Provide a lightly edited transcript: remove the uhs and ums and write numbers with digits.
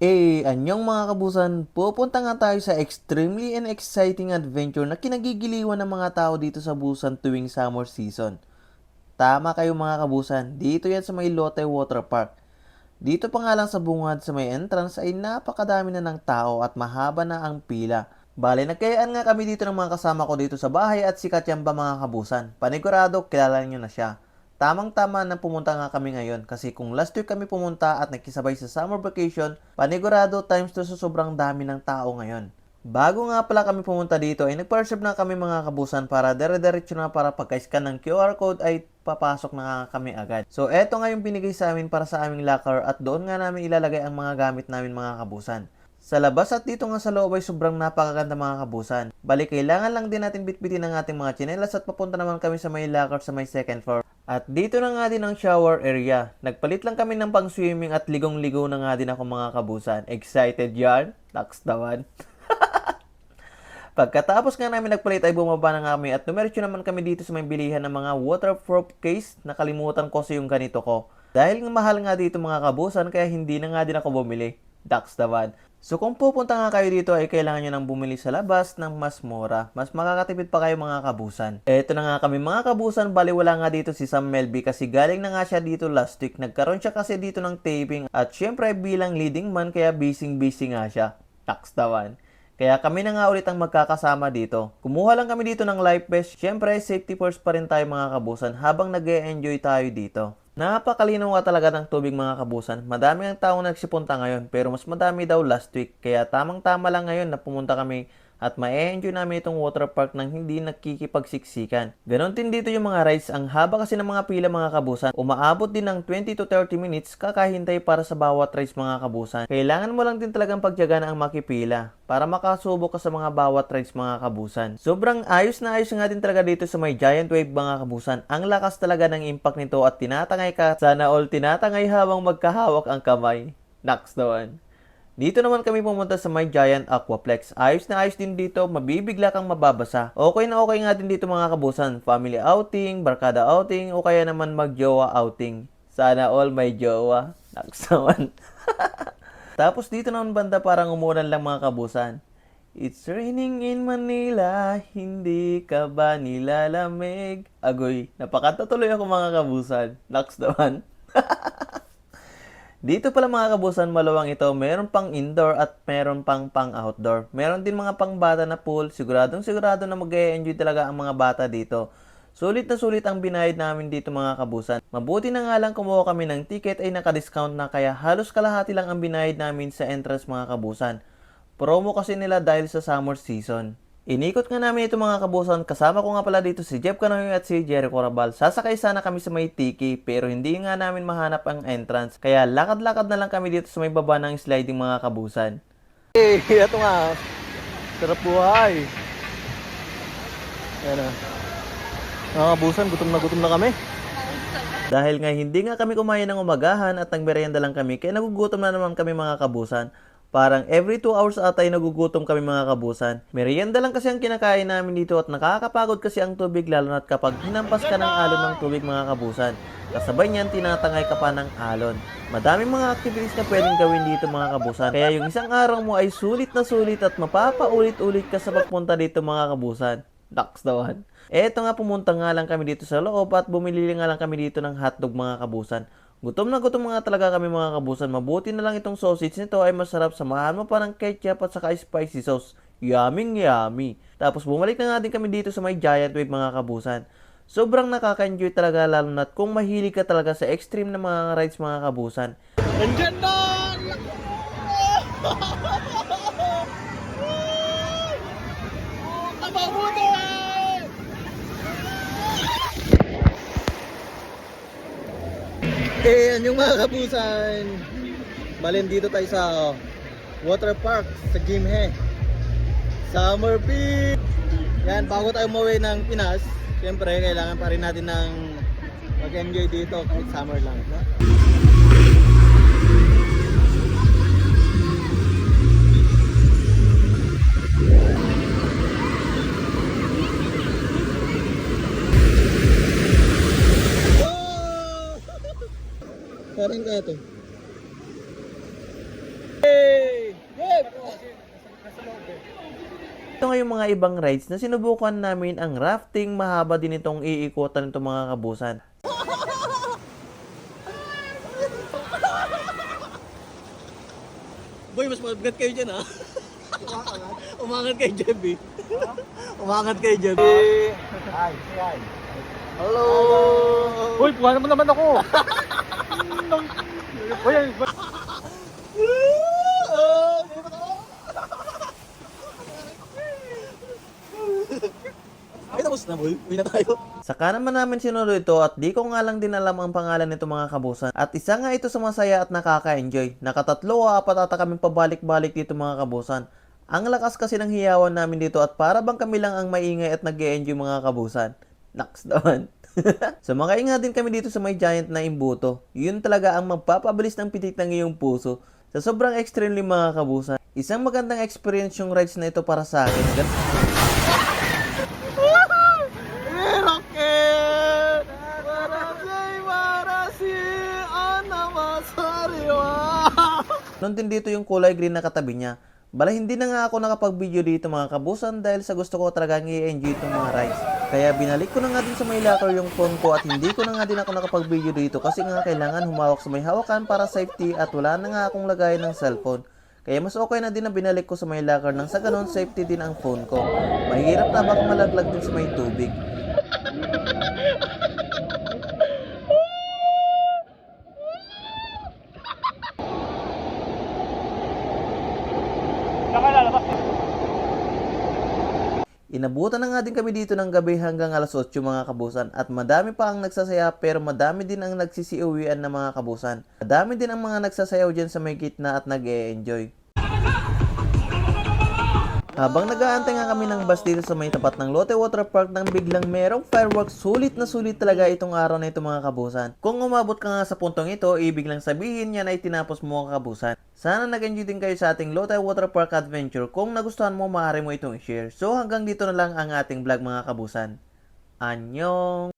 Anyong mga kabusan, pupunta nga tayo sa extremely and exciting adventure na kinagigiliwan ng mga tao dito sa Busan tuwing summer season. Tama kayo mga kabusan, dito yan sa may Lotte Water Park. Dito pa nga lang sa bungad sa may entrance ay napakadami na ng tao at mahaba na ang pila. Bale, nagkayaan nga kami dito ng mga kasama ko dito sa bahay at sikat yan ba mga kabusan. Panigurado, kilala niyo na siya. Tamang-tama na pumunta nga kami ngayon kasi kung last week kami pumunta at nakisabay sa summer vacation, panigurado times 2 sa sobrang dami ng tao ngayon. Bago nga pala kami pumunta dito ay nagpa-reserve na kami mga kabusan para dire-diretso na para pagka-scan ng QR code ay papasok na nga kami agad. So eto nga yung binigay sa amin para sa aming locker at doon nga namin ilalagay ang mga gamit namin mga kabusan. Sa labas at dito nga sa loob ay sobrang napakaganda mga kabusan. Bali kailangan lang din natin bitbitin ang ating mga tsinelas at papunta naman kami sa may locker sa may second floor. At dito na nga din ang shower area. Nagpalit lang kami ng pang swimming at ligong-ligo na nga din ako mga kabusan. Excited yarn? Taks naman. Pagkatapos nga namin nagpalit ay bumaba na nga kami at numeritso naman kami dito sa may bilihan ng mga waterproof case. Nakalimutan ko sa yung ganito ko. Dahil mahal nga dito mga kabusan kaya hindi na nga din ako bumili. Taks naman. So kung pupunta nga kayo dito ay kailangan nyo nang bumili sa labas ng mas mura. Mas makakatipid pa kayo mga kabusan. Eto na nga kami mga kabusan, bali wala nga dito si Sam Melby kasi galing na nga siya dito last week. Nagkaroon siya kasi dito ng taping at syempre bilang leading man kaya busy nga siya. Taks naman. Kaya kami na nga ulit ang magkakasama dito. Kumuha lang kami dito ng life vest. Syempre safety first pa rin tayo mga kabusan habang nag-e-enjoy tayo dito. Napakalinaw nga talaga ng tubig mga kabusan. Madami ang taong nagsipunta ngayon pero mas madami daw last week. Kaya tamang-tama lang ngayon na pumunta kami at ma-enjoy namin itong water park nang hindi nakikipagsiksikan. Ganon din dito yung mga rides. Ang haba kasi ng mga pila mga kabusan. Umaabot din ng 20 to 30 minutes kakahintay para sa bawat rides mga kabusan. Kailangan mo lang din talagang pagtiyagaan ang makipila para makasubok ka sa mga bawat rides mga kabusan. Sobrang ayos na ayos nga din talaga dito sa may giant wave mga kabusan. Ang lakas talaga ng impact nito at tinatangay ka. Sana all tinatangay habang magkahawak ang kamay. Naks naman. Dito naman kami pumunta sa may Giant Aquaplex. Ayos na ayos din dito, mabibigla kang mababasa. Okay na okay nga din dito mga kabusan. Family outing, barkada outing, o kaya naman mag-jowa outing. Sana all may jowa. Naksaman. Tapos dito naman banda parang umulan lang mga kabusan. It's raining in Manila, hindi ka ba nilalamig? Agoy, napakanta tuloy ako mga kabusan. Naks naman. Dito pala mga kabusan, maluwang ito. Meron pang indoor at meron pang outdoor. Meron din mga pang bata na pool. Siguradong sigurado na mag-e-enjoy talaga ang mga bata dito. Sulit na sulit ang binayad namin dito mga kabusan. Mabuti na nga lang kumuha kami ng ticket ay naka-discount na kaya halos kalahati lang ang binayad namin sa entrance mga kabusan. Promo kasi nila dahil sa summer season. Inikot nga namin ito mga kabusan, kasama ko nga pala dito si Jeff Canoy at si Jericho Rabal. Sasakay sana kami sa may tiki pero hindi nga namin mahanap ang entrance. Kaya lakad-lakad na lang kami dito sa may baba ng sliding mga kabusan. Ito nga, sarap buhay. Ayan na. Mga kabusan, gutom na kami. Dahil nga hindi nga kami kumain ng umagahan at nagmerienda lang kami kaya nagugutom na naman kami mga kabusan. Parang every 2 hours atay nagugutom kami mga kabusan. Merienda lang kasi ang kinakain namin dito at nakakapagod kasi ang tubig lalo na kapag hinampas ka ng alon ng tubig mga kabusan. Kasabay niyan tinatangay ka pa ng alon. Madaming mga activities na pwedeng gawin dito mga kabusan. Kaya yung isang araw mo ay sulit na sulit at mapapaulit-ulit ka sa pagpunta dito mga kabusan. Naks naman. Eto nga pumunta nga lang kami dito sa loob at bumili nga lang kami dito ng hotdog mga kabusan. Gutom na gutom nga talaga kami mga kabusan. Mabuti na lang itong sausage nito ay masarap. Samahan mo pa ng ketchup at saka spicy sauce. Yummy. Tapos bumalik na nga din kami dito sa may giant wave mga kabusan. Sobrang nakaka-enjoy talaga lalo na kung mahilig ka talaga sa extreme na mga rides mga kabusan. Nandyan na! Mabuti! Yan yung mga kabusan. Balin dito tayo sa water park sa Gimhe. Summer Peak. Yan, bago tayo umuwi ng Pinas, siyempre kailangan pa rin natin ng mag-enjoy dito kahit summer lang. No? Karin ka ito. Hey! ito nga yung mga ibang rides na sinubukan namin. Ang rafting, mahaba din itong iikutan nito mga kabusan. Boy, mas mabigat kayo dyan ha. Umangat kayo dyan, B. Umangat kayo dyan. Hi, hi. Hello! Uy, buwan mo naman ako. Uy, Ay, tapos na, boy. Uwi na tayo. Saka naman namin sinunod ito at di ko nga lang din alam ang pangalan nito mga kabusan. At isa nga ito sa masaya at nakaka-enjoy. Nakatatlo o apat ata kaming pabalik-balik dito mga kabusan. Ang lakas kasi ng hiyawan namin dito at para bang kami lang ang maingay at nag-e-enjoy mga kabusan. Naks naman. Sumakay nga din kami dito sa may giant na imbuto. Yun talaga ang magpapabilis ng pitik ng iyong puso. Sa sobrang extremely mga kabusan. Isang magandang experience yung rides na ito para sa akin. Rocket! Warasi, anamasariwa! Noon din dito yung kulay green na katabi niya. Bala hindi na nga ako nakapag-video dito mga kabusan dahil sa gusto ko talagang i-enjoy itong mga rides. Kaya binalik ko na nga din sa may locker yung phone ko at hindi ko na nga din ako nakapag-video dito kasi nga kailangan humawak sa may hawakan para safety at wala na nga akong lagay ng cellphone. Kaya mas okay na din na binalik ko sa may locker nang sa ganun safety din ang phone ko. Mahirap na baka malaglag din sa may tubig. Inabutan na nga din kami dito ng gabi hanggang alas 8 mga kabusan at madami pa ang nagsasaya pero madami din ang nagsisiuwian na mga kabusan. Madami din ang mga nagsasayaw dyan sa may gitna at nag-e-enjoy. Habang nag-aantay nga kami ng bus dito sa may tapat ng Lotte Water Park nang biglang merong fireworks, sulit na sulit talaga itong araw na ito mga kabusan. Kung umabot ka nga sa puntong ito, ibig lang sabihin niya na itinapos mo ang kabusan. Sana nag-enjoy din kayo sa ating Lotte Water Park Adventure. Kung nagustuhan mo, maaari mo itong i-share. So hanggang dito na lang ang ating vlog mga kabusan. Annyeong!